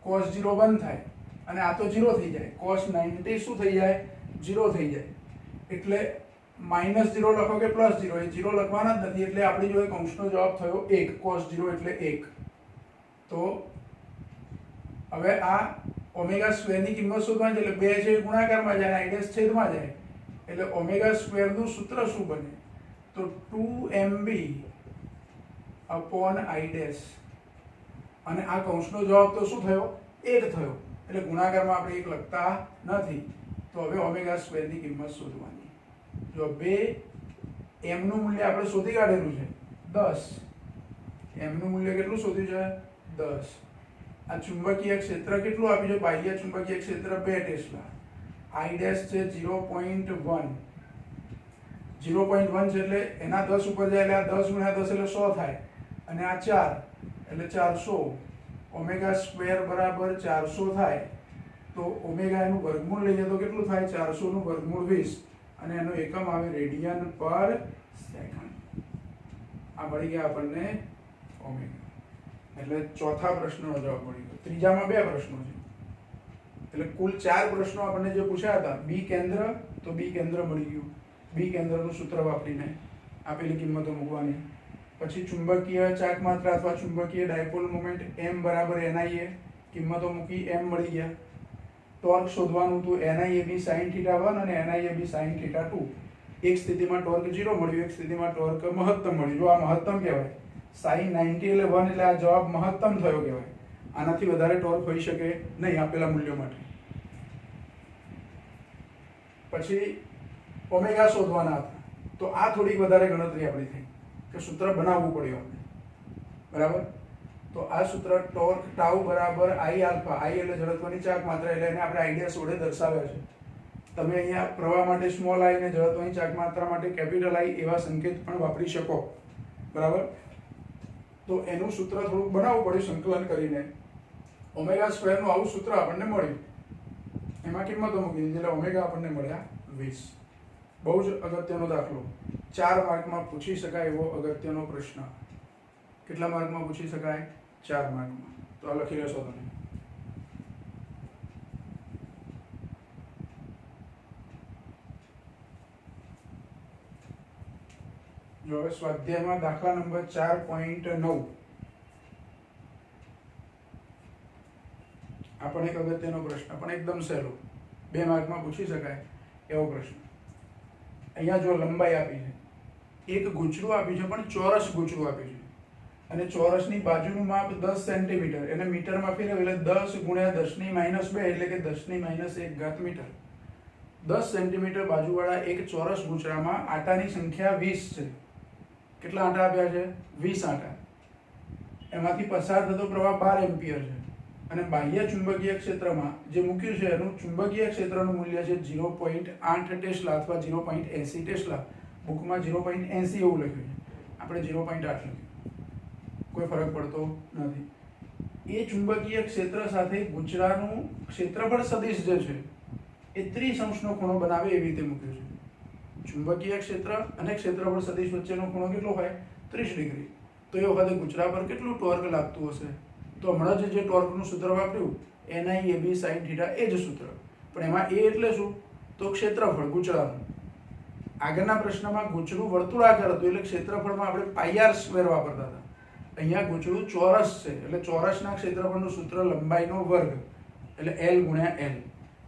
cos 0 બંધ થાય અને આ તો 0 થઈ જાય. cos 90 શું થઈ જાય? 0 થઈ જાય. એટલે માઇનસ 0 લખો કે પ્લસ 0, એ 0 લખવાના જ નથી, એટલે આપણી જોડે કૌંસનો જવાબ થયો 1. cos 0 એટલે 1. તો હવે આ ઓમેગા સ્ક્વેરની કિંમત શોધવાની છે, એટલે 2 છે ગુણાકારમાં જાય, i ડેશ છેદમાં જાય, એટલે ઓમેગા સ્ક્વેરનું સૂત્ર શું બને? તો 2mb અપોન i ડેશ. અને આ કૌંસનો જવાબ તો શું થયો? 1 થયો, એટલે ગુણાકારમાં આપણે 1 લખતા નથી. તો હવે ઓમેગા સ્ક્વેરની કિંમત શોધવાની. જો 2 m નું મૂલ્ય આપણે શોધી કાઢેલું છે 10. m નું મૂલ્ય કેટલું શોધ્યું છે? 10. આ ચુંબકીય ક્ષેત્ર કેટલું આપ્યું છે? બાહ્ય ચુંબકીય ક્ષેત્ર 2 ટેસ્લા. i ડેશ છે 0.1. 0.1 છે એટલે એના 10 ઉપર જાય એટલે આ 10 ગુણ્યા 10 એટલે 100 થાય, અને આ 4 એટલે 400. ઓમેગા સ્ક્વેર બરાબર 400 થાય. તો ઓમેગા એનું વર્ગમૂળ લઈએ તો કેટલું થાય? 400 નું વર્ગમૂળ 20, અને એનો એકમ આવે રેડિયન પર સેકન્ડ. આ મળી ગયા આપણને ઓમેગા. એટલે ચોથા પ્રશ્નનો જવાબ મળી ગયો. ત્રીજામાં 2 પ્રશ્નો છે, એટલે કુલ 4 પ્રશ્નો આપણને જે પૂછ્યા હતા. બી કેન્દ્ર, તો બી કેન્દ્ર મળી ગયું. બી કેન્દ્રનું સૂત્ર વાપરીને આપેલી કિંમતો મૂકવાની. પછી ચુંબકીય ચાકમાત્રા અથવા ચુંબકીય ડાયપોલ મોમેન્ટ m બરાબર NIA, કિંમતો મૂકી, m મળી ગયા. ટોર્ક શોધવાનું હતું, NIAB sin θ1 અને NIAB sin θ2. એક સ્થિતિમાં ટોર્ક 0 મળ્યું, એક સ્થિતિમાં ટોર્ક મહત્તમ મળ્યું. જો આ મહત્તમ કહેવાય, sin 90 એટલે 1 એટલે આ જવાબ મહત્તમ થયો કહેવાય. આનાથી વધારે ટોર્ક હોઈ શકે નહીં આપેલા મૂલ્યો માટે. પછી ઓમેગા શોધવાના હતા, તો આ થોડીક વધારે ગણતરી આપણી થઈ. કે સૂત્ર બનાવવું પડ્યું આપણે, બરાબર. તો આ સૂત્ર ટોર્ક ટાઉ બરાબર આઈ આલ્ફા, આઈ એટલે જડત્વની ચાક માત્રા, એટલે એને આપણે આઈડિયા વડે દર્શાવ્યા છે. તમે અહીંયા પ્રવાહ માટે સ્મોલ આઈ ને જડત્વની ચાક માત્રા માટે કેપિટલ આઈ એવા સંકેત પણ વાપરી શકો, બરાબર. તો એનું સૂત્ર થોડુંક બનાવવું પડ્યું સંકલન કરીને. ઓમેગા સ્ક્વેરનું આવું સૂત્ર આપણને મળ્યું, એમાં કિંમતો મૂકી દીધી એટલે ઓમેગા આપણને મળ્યા 20. બહુ જ અગત્યનો દાખલો, 4 માર્કમાં પૂછી શકાય એવો અગત્યનો પ્રશ્ન. કેટલા માર્કમાં પૂછી શકાય? 4 માર્કમાં. તો આ લખી લેશો તમે. જો હવે સ્વાધ્યાયમાં દાખલા નંબર 4.9 આ પણ એક અગત્યનો પ્રશ્ન, પણ એકદમ સહેલો, 2 માર્કમાં પૂછી શકાય એવો પ્રશ્ન. અહીંયા જો લંબાઈ આપી છે, એક ગૂંચળું આપ્યું છે, પણ ચોરસ ગૂંચળું આપ્યું છે, અને ચોરસની બાજુનું માપ 10 સેન્ટીમીટર, એને મીટરમાં ફેરવે એટલે 10 ગુણ્યા 10⁻², એટલે કે 10⁻1 મીટર. 10 સેન્ટીમીટર બાજુવાળા એક ચોરસ ગૂંચળામાં આટાની સંખ્યા 20 છે. કેટલા આટા આપ્યા છે? 20 આટા. એમાંથી પસાર થતો પ્રવાહ 12 એમ્પિયર છે, અને બાહ્ય ચુંબકીય ક્ષેત્રમાં જે મૂક્યું છે એનું ચુંબકીય ક્ષેત્રનું મૂલ્ય છે 0.8 ટેસ્લા અથવા 0.80 ટેસ્લા. બુકમાં 0.80 એવું લખ્યું છે, આપણે 0.8 લખ્યું, કોઈ ફરક પડતો નથી. એ ચુંબકીય ક્ષેત્ર સાથે ગૂંચળાનું ક્ષેત્રફળ સદિશ જે છે એ 30 અંશનો ખૂણો બનાવે એવી રીતે મૂક્યું છે. ચુંબકીય ક્ષેત્ર અને ક્ષેત્રફળ સદિશ વચ્ચેનો ખૂણો કેટલો હોય? 30 ડિગ્રી. તો એ વખતે ગૂંચળા પર કેટલું ટોર્ક લાગતું હશે? તો હમણાં જે ટોર્કનું સૂત્ર વાપર્યું NIAB sin θ એ જ સૂત્ર, પણ એમાં એ એટલે શું? તો ક્ષેત્રફળ ગૂંચળાનું. આગળના પ્રશ્નમાં ગૂંચળું વર્તુળાકાર હતું એટલે ક્ષેત્રફળમાં આપણે πr² વાપરતા હતા. અહીંયા ગૂંચળું ચોરસ છે એટલે ચોરસના ક્ષેત્રફળનું સૂત્ર લંબાઈનો વર્ગ એટલે L ગુણ્યા L.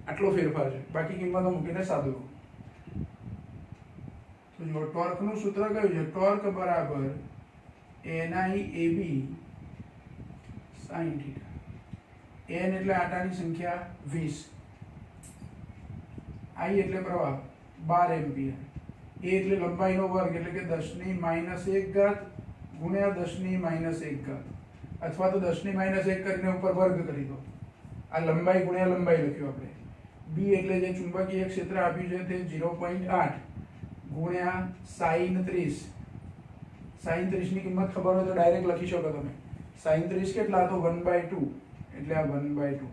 આટલો ફેરફાર છે, બાકી કિંમતો મૂકીને સાદું. તો જો ટોર્કનું સૂત્ર કયું છે? ટોર્ક બરાબર NIAB sin θ. n એટલે આટાની સંખ્યા 20, i એટલે પ્રવાહ 12 એમ્પિયર, a એટલે લંબાઈનો વર્ગ એટલે કે 10⁻1 ગુણ્યા 10⁻1, અથવા તો 10⁻1 કરીને ઉપર વર્ગ કરી દો. આ લંબાઈ ગુણ્યા લંબાઈ લખ્યું આપણે. b એટલે જે ચુંબકીય ક્ષેત્ર આપ્યું છે તે 0.8 ગુણ્યા sin 30. sin 30 ની કિંમત ખબર હોય તો ડાયરેક્ટ લખી શકો તમે. sin 30 કેટલા? તો 1/2, એટલે આ 1/2.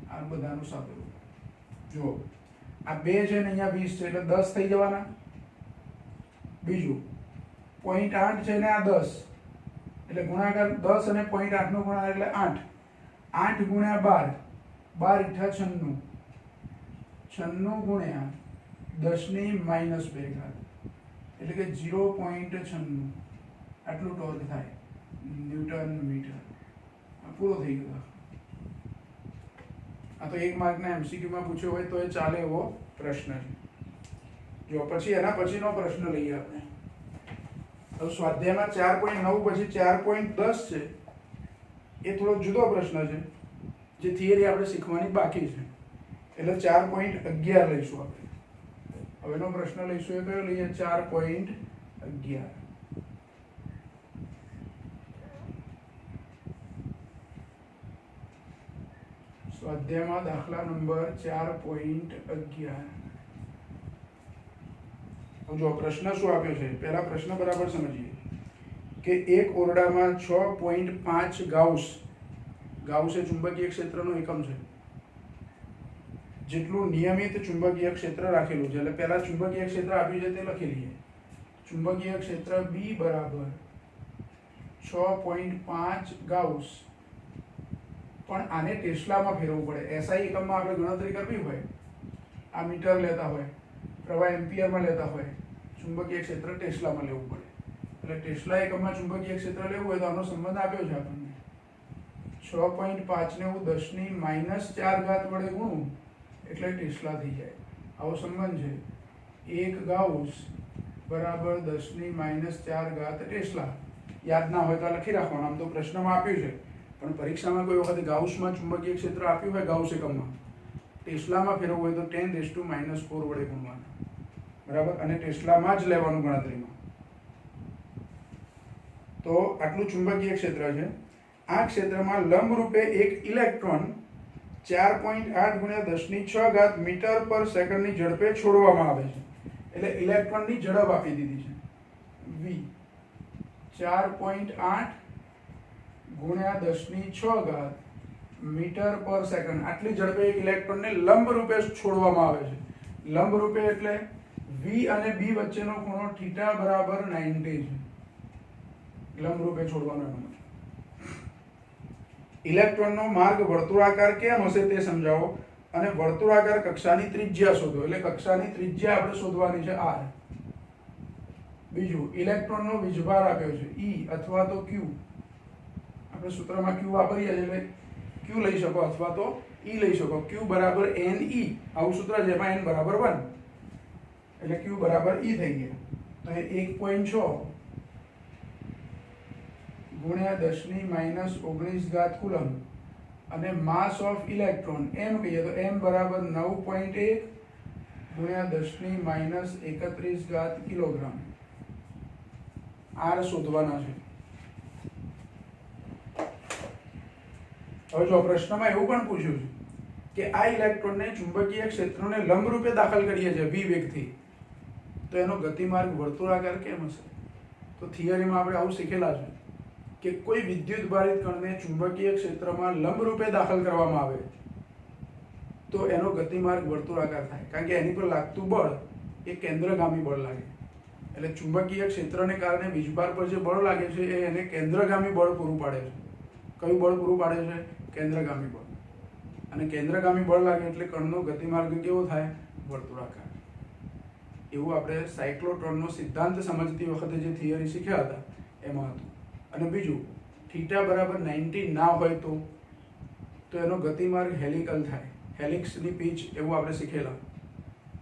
આ બધાનું સાદું. જો આ 2 છે ને અહીંયા 20 છે એટલે 10 થઈ જવાના. બીજું 0.8 છે ને આ 10, એટલે ગુણાકાર 10 અને 0.8 નો ગુણાકાર એટલે 8. 8 ગુણ્યા 12, 12 × 96, 96 ગુણ્યા 10⁻², એટલે કે 0.96. આટલું ટોર્ક થાય ન્યૂટન મીટર. પૂરો થઈ ગયો. આ તો 1 માર્કના MCQમાં પૂછ્યો હોય તો એ ચાલે એવો પ્રશ્ન છે. જો પછી એના પછીનો પ્રશ્ન લઈએ આપણે. હવે સ્વાધ્યાયમાં 4.9 પછી 4.10 છે, એ થોડો જુદો પ્રશ્ન છે, જે થિયરી આપણે શીખવાની બાકી છે. એટલે 4.11 લઈશું આપણે. હવેનો પ્રશ્ન લઈશું એ કયો લઈએ? 4.11. સ્વાધ્યાયમાં દાખલા નંબર 4.11. જો પ્રશ્ન શું આપ્યો છે, પહેલા પ્રશ્ન બરાબર સમજીએ કે એક ઓરડામાં 6.5 ગાઉસ, ગાઉસ એ ચુંબકીય ક્ષેત્રનો એકમ છે, જેટલું નિયમિત ચુંબકીય ક્ષેત્ર રાખેલું છે. એટલે પહેલા ચુંબકીય ક્ષેત્ર આપ્યું છે તે લખી લઈએ. ચુંબકીય ક્ષેત્ર B બરાબર 6.5 ગાઉસ, પણ આને ટેસ્લામાં ફેરવવું પડે. SI એકમમાં આપણે ગણતરી કરવી હોય, આ મીટર લેતા હોય, પ્રવાહ એમ્પિયરમાં લેતા હોય, ચુંબકીય ક્ષેત્ર ટેસ્લામાં લેવું પડે. એટલે ટેસ્લા એકમમાં ચુંબકીય ક્ષેત્ર લેવું હોય તો આનો સંબંધ આપ્યો છે આપણને. 6.5 ને હું 10⁻4 વડે ગુણું એટલે ટેસ્લા થઈ જાય. આવો સંબંધ છે. 1 ગાઉસ બરાબર 10⁻4 ટેસ્લા. યાદ ના હોય તો લખી રાખવાનું, આમ તો પ્રશ્નમાં આપ્યું છે, પણ પરીક્ષામાં કોઈ વખત ગાઉસમાં ચુંબકીય ક્ષેત્ર આપ્યું હોય ગાઉસ એકમમાં, ટેસ્લામાં ફેરવવું હોય તો 10⁻⁴ વડે ગુણવાનું, બરાબર. અને ટેસ્લામાં જ લેવાનું ગણતરીમાં. તો આટલું ચુંબકીય ક્ષેત્ર છે. આ ક્ષેત્રમાં લંબરૂપે એક ઇલેક્ટ્રોન 4.8 ગુણ્યા 10⁶ મીટર પર સેકન્ડની ઝડપે છોડવામાં આવે છે. એટલે ઇલેક્ટ્રોનની ઝડપ આપી દીધી છે v 4.8 ગુણ્યા 10⁶ મીટર પર સેકન્ડ. આટલી ઝડપે એક ઇલેક્ટ્રોનને લંબ રૂપે છોડવામાં આવે છે. લંબ રૂપે એટલે v અને b વચ્ચેનો ખૂણો θ બરાબર 90 છે. લંબ રૂપે છોડવાનો એનો મતલબ. ઇલેક્ટ્રોનનો માર્ગ વર્તુળાકાર કેમ હશે તે સમજાવો અને વર્તુળાકાર કક્ષાની ત્રિજ્યા શોધો. એટલે કક્ષાની ત્રિજ્યા આપણે શોધવાની છે r. બીજું, ઇલેક્ટ્રોનનો વીજભાર આપ્યો છે E અથવા તો Q. આપણે સૂત્રમાં Q વાપરીએ એટલે Q લઈ શકો અથવા તો E લઈ શકો. Q બરાબર NE. આવું સૂત્ર છે, જેમાં n બરાબર 1 એટલે Q બરાબર E થઈ ગયા. તો એ 1.6 ગુણ્યા 10⁻⁻19 કુલમ અને માસ ઓફ ઇલેક્ટ્રોન m કહીએ તો m બરાબર 9.1 ગુણ્યા 10⁻31 કિલોગ્રામ. r શોધવાના છે. હવે જો પ્રશ્નમાં એવું પણ પૂછ્યું છે કે આ ઇલેક્ટ્રોનને ચુંબકીય ક્ષેત્રને લંબરૂપે દાખલ કરીએ છીએ v વેગથી, તો એનો ગતિમાર્ગ વર્તુળાકાર કેમ હશે? તો થિયરીમાં આપણે આવું શીખેલા છે કે કોઈ વિદ્યુત ભારિત કણને ચુંબકીય ક્ષેત્રમાં લંબરૂપે દાખલ કરવામાં આવે તો એનો ગતિમાર્ગ વર્તુળાકાર થાય, કારણ કે એની પર લાગતું બળ એ કેન્દ્રગામી બળ લાગે. એટલે ચુંબકીય ક્ષેત્રને કારણે વીજભાર પર જે બળ લાગે છે એ એને કેન્દ્રગામી બળ પૂરું પાડે છે. કયું બળ પૂરું પાડે છે? કેન્દ્રગામી બળ. અને કેન્દ્રગામી બળ લાગે એટલે કણનો ગતિમાર્ગ કેવો થાય? વર્તુળાકાર. એવું આપણે સાયક્લોટ્રોનનો સિદ્ધાંત સમજતી વખતે જે થિયરી શીખ્યા હતા એમાં હતું. અને બીજું, θ બરાબર 90 ના હોય તો એનો ગતિમાર્ગ હેલિકલ થાય. હેલિક્સની પીચ એવું આપણે શીખેલા.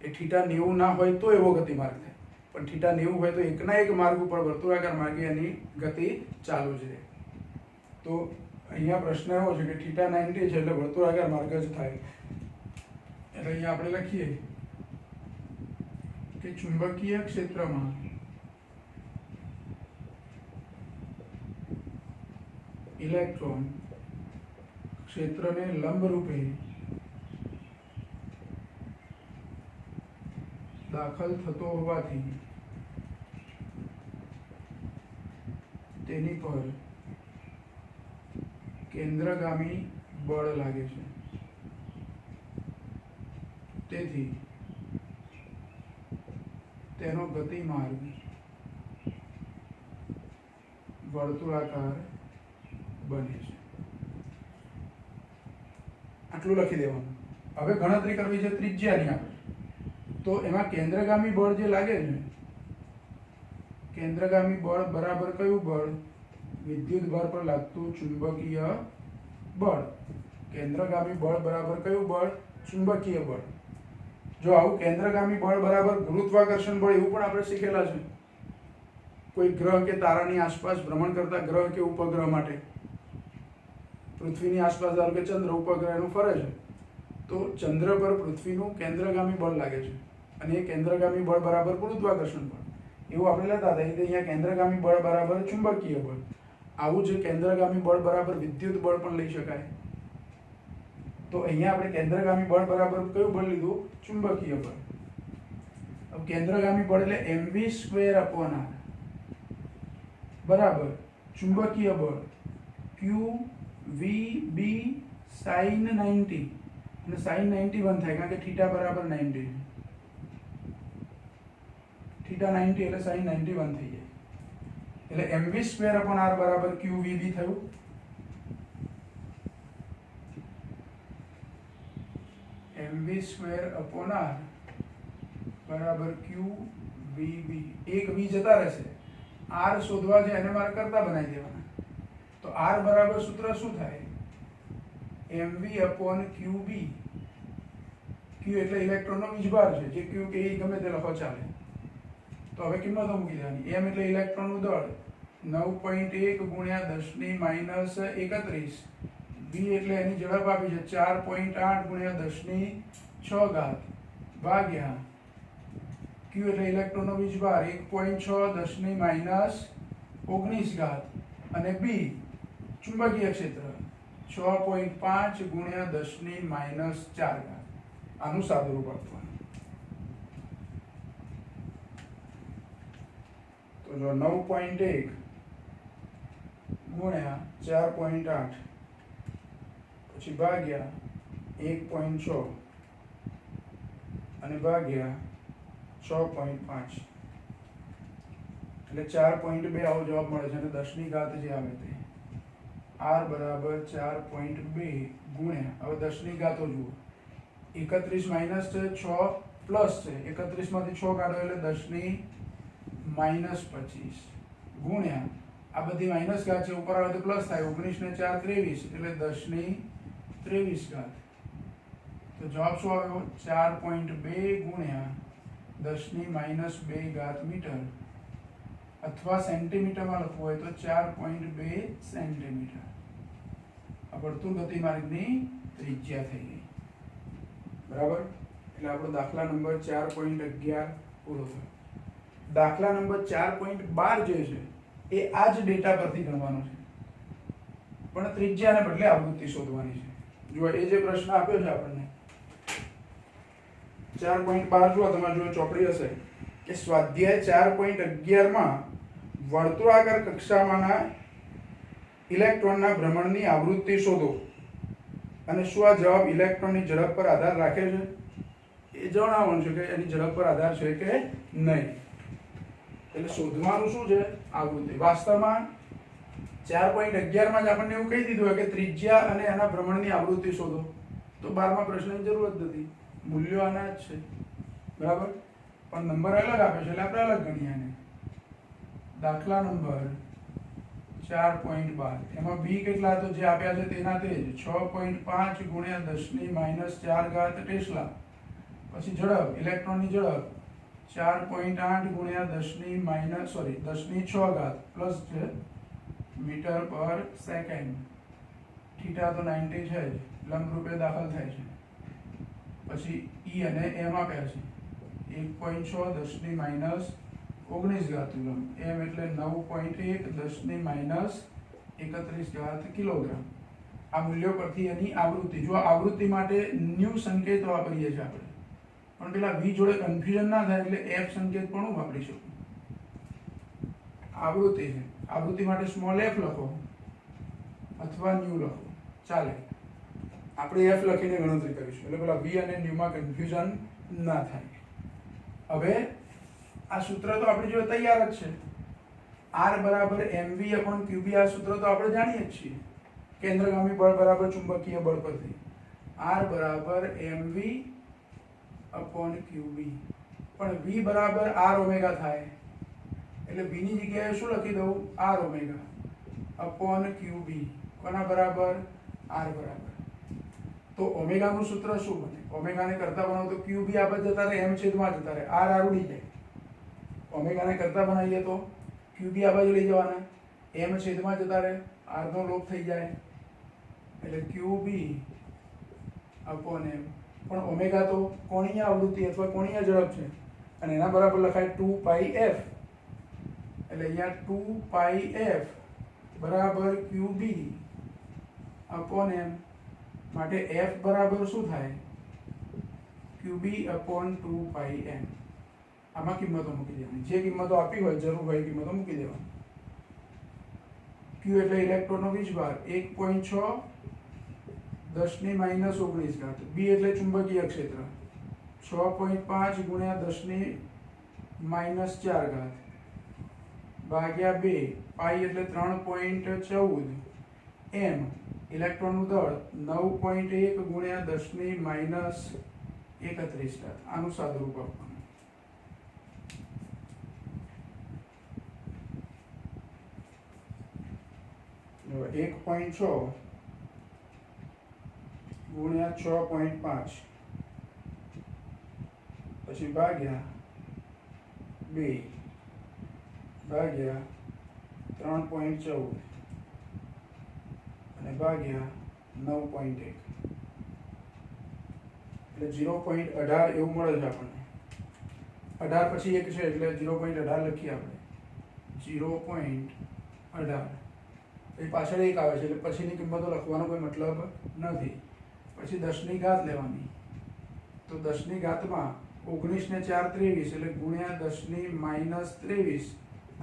એ θ 90 ના હોય તો એવો ગતિમાર્ગ થાય, પણ θ 90 હોય તો એકના એક માર્ગ ઉપર વર્તુળાકાર માર્ગે એની ગતિ ચાલુ છે. તો અહીંયા પ્રશ્ન એવો છે કે θ 90 છે એટલે વર્તુળાકાર માર્ગ જ થાય. એટલે અહીંયા આપણે લખીએ કે ચુંબકીય ક્ષેત્રમાં ઇલેક્ટ્રોન ક્ષેત્રને લંબરૂપે દાખલ થતો હોવાથી તેની પર કેન્દ્રગામી બળ લાગે છે. તેથી તેનો ગતિમાર્ગ વર્તુળાકાર બને છે. આટલું લખી દેવાનું. હવે ગણતરી કરવી છે ત્રિજ્યાની આપણે. તો એમાં કેન્દ્રગામી બળ જે લાગે છે, કેન્દ્રગામી બળ બરાબર કયું બળ? વિદ્યુત ભાર પર લાગતું ચુંબકીય બળ. કેન્દ્રગામી બળ બરાબર કયું બળ? ચુંબકીય બળ. જો આવું કેન્દ્રગામી બળ બરાબર ગુરુત્વાકર્ષણ બળ એવું પણ આપણે શીખેલા છે. કોઈ ગ્રહ કે તારાની આસપાસ ભ્રમણ કરતા ગ્રહ કે ઉપગ્રહ માટે, પૃથ્વીની આસપાસ ધારો કે ચંદ્ર ઉપગ્રહ એનું ફરે છે, તો ચંદ્ર પર પૃથ્વીનું કેન્દ્રગામી બળ લાગે છે અને એ કેન્દ્રગામી બળ બરાબર ગુરુત્વાકર્ષણ બળ. એવું આપણે લેતા હતા. એટલે અહીંયા કેન્દ્રગામી બળ બરાબર ચુંબકીય બળ. આવું જ કેન્દ્રગામી બળ બરાબર વિદ્યુત બળ પણ લઈ શકાય. તો અહીંયા આપણે કેન્દ્રગામી બળ બરાબર કયું બળ લીધું? ચુંબકીય બળ. હવે કેન્દ્રગામી બળ એટલે mv²/r બરાબર ચુંબકીય બળ qvb sin 90, અને sin 91 થાય કારણ કે θ બરાબર 90. θ 90 એટલે sin 91 થઈ જાય. એટલે mv²/r બરાબર qvb થયું. mv²/r બરાબર qvb. એક v જતા રહેશે. r શોધવા છે એને મારે કરતા બનાવી દેવાના. તો r બરાબર સૂત્ર શું થાય? mv/qb. q એટલે ઇલેક્ટ્રોનનો વીજભાર છે. જે q કે એ ગમે તે લખો ચાલે. તો હવે કિંમતો મૂકી દેવાની. m એટલે ઇલેક્ટ્રોનનું દળ 9.1 ગુણ્યા 10⁻31. v એટલે એની ઝડપ આપી છે 4.8 ગુણ્યા 10⁶ ભાગ્યા q એટલે ઇલેક્ટ્રોનનો વીજભાર 1.6 10⁻⁻19 19 ઘાત અને બી ચુંબકીય ક્ષેત્ર 6.5 ગુણ્યા 10 ની -4 ઘાત. આનું સાદુરૂપ આપવાનું. તો જો 9.1 ગુણ્યા 4.8 પછી ભાગ્યા 1.6 અને ભાગ્યા 6.5 એટલે 4.2 આવો જવાબ મળે છે. અને 10 ની ઘાત જે આવે તે r બરાબર 4.2 ગુણ્યા, હવે 10 ની ઘાતો જુઓ, 31 માઇનસ છે, 6 પ્લસ છે, 31 માંથી 6 કાઢો એટલે 10 ની -25 ગુણ્યા આ બધી માઇનસ ઘાત છે, ઉપર આવે તો પ્લસ થાય, 19 ને 4 23 એટલે 10 ની 23 ઘાત. તો જવાબ શું આવ્યો? 4.2 ગુણ્યા 10 ની -2 ઘાત મીટર, અથવા સેન્ટીમીટરમાં લખવું હોય તો 4.2 સેન્ટીમીટર. આ વર્તુળ ગતિમાર્ગની ત્રિજ્યા થઈ ગઈ. બરાબર? એટલે આપણો દાખલા નંબર 4.11 પૂરો થયો. દાખલા નંબર 4.12 જે છે એ આ જ ડેટા પરથી ગણવાનો છે, પણ ત્રિજ્યાને બદલે આવૃત્તિ શોધવાની છે. જો એ જે પ્રશ્ન આપ્યો છે આપણને 4.12 જો તમારે જો ચોપડી હશે કે સ્વાધ્યાય 4.11 માં વર્તુળાકાર કક્ષામાંના ઇલેક્ટ્રોનના ભ્રમણની આવૃત્તિ શોધો, અને શું આ જવાબ ઇલેક્ટ્રોનની ઝડપ પર આધાર રાખે છે? એ જણાવવાનું છે કે એની ઝડપ પર આધાર છે કે નહીં. એટલે શોધવાનું શું છે? આવૃત્તિ. વાસ્તવમાં 4.11 માં જ આપણને એવું કહી દીધું હોય કે ત્રિજ્યા અને એના ભ્રમણની આવૃત્તિ શોધો, તો 12મા પ્રશ્નની જરૂર જ નથી, મૂલ્યો આના જ છે. બરાબર? પણ નંબર અલગ આપે છે એટલે આપણે અલગ ગણીએ એને. દાખલા નંબર 4.12 એમાં બી કેટલા તો જે આપ્યા છે તેના તે જ 6.5 ગુણ્યા 10 ની -4 ઘાત ટેસ્લા. પછી ઝડપ, ઇલેક્ટ્રોનની ઝડપ 4.8 ગુણ્યા 10 ની 6 ઘાત પ્લસ છે મીટર પર સેકન્ડ. થીટા તો 90 છે જ, લંબ રૂપે દાખલ થાય છે. પછી ઈ અને એમ આપ્યા છે 1.6 10 ની -19 ઘાત કુલમ્બ, એમ એટલે 9.1 10 ની -31 ઘાત કિલોગ્રામ. આ મૂલ્યો પરથી એની આવૃત્તિ. જો આવૃત્તિ માટે ન્યુ સંકેત વાપરીએ છીએ આપણે, પણ પેલા v જોડે કન્ફ્યુઝન ના થાય એટલે f સંકેત પણ હું વાપરી શકું. આવૃત્તિ છે, આવૃત્તિ માટે સ્મોલ f લખો અથવા ન્યુ લખો, ચાલે. આપણે f લખીને ગણતરી કરીશું એટલે પેલા v અને ન્યુ માં કન્ફ્યુઝન ના થાય. હવે આ સૂત્ર તો આપણી જોડે તૈયાર જ છે. R બરાબર mv/qb, આ સૂત્ર તો આપણે જાણીએ જ છીએ કેન્દ્રગામી બળ બરાબર ચુંબકીય બળ પરથી. R બરાબર mv/qb, પણ v બરાબર r ઓમેગા થાય એટલે v ની જગ્યાએ શું લખી દઉં? r ઓમેગા/qb. કોના બરાબર? r બરાબર. તો ઓમેગા નું સૂત્ર શું બને? ઓમેગા ને કરતા બનાવો તો qb આ બાજુ જતા રહે, m છેદમાં જતા રહે, r ઉડી જાય. ઓમેગા ને કરતા બનાવીએ તો qb આ બાજુ લઈ જવાના, m છેદમાં જતા રહે, r નો લોપ થઈ જાય એટલે qb/m. પણ ઓમેગા તો કોણીય આવૃત્તિ અથવા કોણીય ઝડપ છે અને એના બરાબર લખાય 2πf. એટલે અહીંયા 2πf બરાબર qb/m. માટે f બરાબર શું થાય? qb/2πm. આમાં કિંમતો મૂકી દેવાની, જે કિંમતો આપી હોય જરૂર હોય એ કિંમતો મૂકી દેવાની. q એટલે ઇલેક્ટ્રોનનો વીજભાર 1.6 10 ની -19 ઘાત. b એટલે ચુંબકીય ક્ષેત્ર 6.5 ગુણ્યા 10 ની -4 ઘાત ભાગ્યા 2. પાઈ એટલે 3.14. m ઇલેક્ટ્રોનનું દળ 9.1 ગુણ્યા 10 ની -31 ઘાત. આનું સાદુરૂપ આપવાનું. 1.6 ગુણ્યા 6.5 પછી ભાગ્યા 2 ભાગ્યા 3.14 અને ભાગ્યા 9.1 એટલે 0.18 એવું મળે છે આપણને. 18 પછી 1 છે એટલે 0.18 લખીએ આપણે. 0.18 એ પાછળ 1 આવે છે એટલે પછીની કિંમતો લખવાનો કોઈ મતલબ નથી. પછી 10 ની ઘાત લેવાની, તો 10 ની ઘાતમાં 19 ને 4 23 એટલે ગુણ્યા 10 ની -23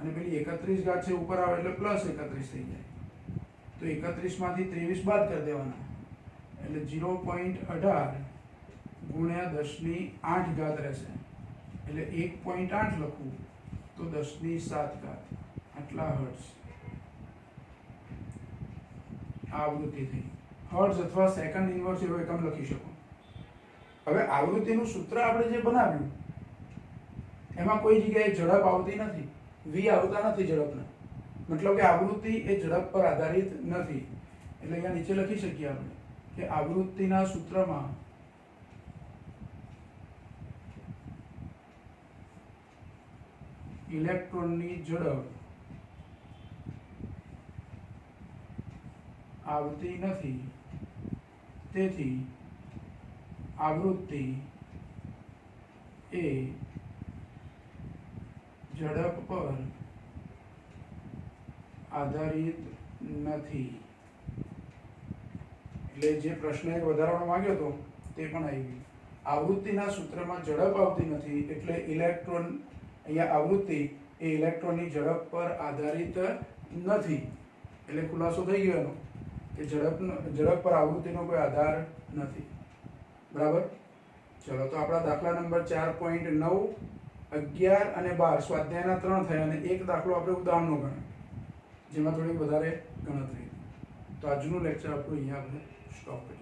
અને પેલી 31 ઘાત છે ઉપર આવે એટલે +31 થઈ જાય. તો 31 માંથી 23 બાદ કરી દેવાના એટલે 0.18 ગુણ્યા 10 ની 8 ઘાત રહેશે એટલે 1.8 લખવું તો 10 ની 7 ઘાત આટલા હર્ટ્ઝ આવૃત્તિ થઈ. હર્ટ્ઝ અથવા સેકન્ડ ઇન્વર્સ એવો એકમ લખી શકો. હવે આવૃત્તિનું સૂત્ર આપણે જે બનાવ્યું એમાં કોઈ જગ્યાએ ઝડપ આવતી નથી, v આવતા નથી ઝડપના, મતલબ કે આવૃત્તિ એ ઝડપ પર આધારિત નથી. એટલે અહીંયા નીચે લખી શકીએ આપણે કે આવૃત્તિના સૂત્રમાં ઇલેક્ટ્રોનની ઝડપ આવતી નથી, તેથી આવૃત્તિ એ ઝડપ પર આધારિત નથી. એટલે જે પ્રશ્ન એક વધારવાનો માંગ્યો હતો તે પણ આવી ગયું. આવૃત્તિના સૂત્રમાં ઝડપ આવતી નથી એટલે ઇલેક્ટ્રોન, અહીંયા આવૃત્તિ એ ઇલેક્ટ્રોનની ઝડપ પર આધારિત નથી. એટલે ખુલાસો થઈ ગયો એનો કે ઝડપ પર આવૃત્તિનો કોઈ આધાર નથી. બરાબર. ચલો તો આપણા દાખલા નંબર 4.9, 11 અને 12 સ્વાધ્યાયના 3 થયા અને એક દાખલો આપણે ઉદાહરણનો ગણ્યો જેમાં થોડી વધારે ગણતરી. તો આજનું લેક્ચર આપણું અહીંયા આપણે સ્ટોપ કરીએ.